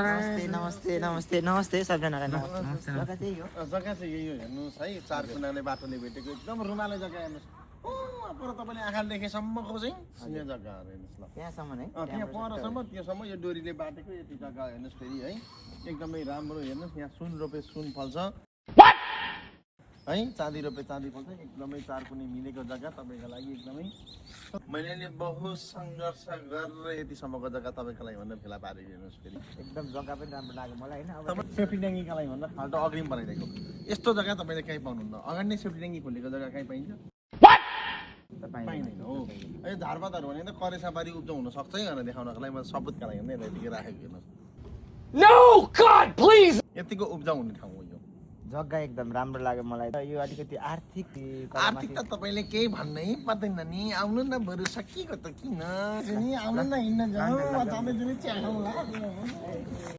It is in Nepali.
नमस्ते नमस्ते नमस्ते नमस्ते सबजनालाई नमस्ते जग्गा चाहिँ यो जग्गा चाहिँ यही हो हेर्नुहोस् है चार कुनाले बाटोले भेटेको एकदम रुमाले जग्गा हेर्नुहोस् पर तपाईँले आँखा देखेसम्मको चाहिँ यो जग्गा हेर्नुहोस् ल त्यहाँसम्म है त्यहाँ परसम्म त्योसम्म यो डोरीले बाटेको यति जग्गा हेर्नुहोस् फेरि है एकदमै राम्रो हेर्नुहोस् यहाँ सुन रोपे सुन फल्छ है चाँदी रोपे चाँदी फल्छ एकदमै चार कुनै मिलेको जग्गा तपाईँको लागि एकदमै मैले बहुत सङ्घर्ष गरेर यतिसम्मको जग्गा तपाईँको लागि भनेर फेला पारिदिनुहोस् फेरि एकदम जग्गा पनि राम्रो लाग्यो मलाई होइन अब तपाईँ सेफ्टी ट्याङ्कीका लागि भनेर फाल्टो अग्रिम बनाइदिएको यस्तो जग्गा तपाईँले कहीँ पाउनुहुन्न अगाडि नै सेफ्टी ट्याङ्की खोलेको जग्गा कहीँ पाइन्छ पाइँदैन हो है झारपातहरू भने त करेसाबारी उब्जाउ हुन सक्छ है भनेर देखाउनको लागि मैले सबुतका लागि नै यतिकै राखेको हेर्नुहोस् यतिको उब्जाउ हुने ठाउँ हो यो जग्गा एकदम राम्रो लाग्यो मलाई यो अलिकति आर्थिक आर्थिक त तपाईँले केही भन्नै पर्दैन नि आउनु न बरु सकिएको त किन आउनु न हिँड्न जाउँ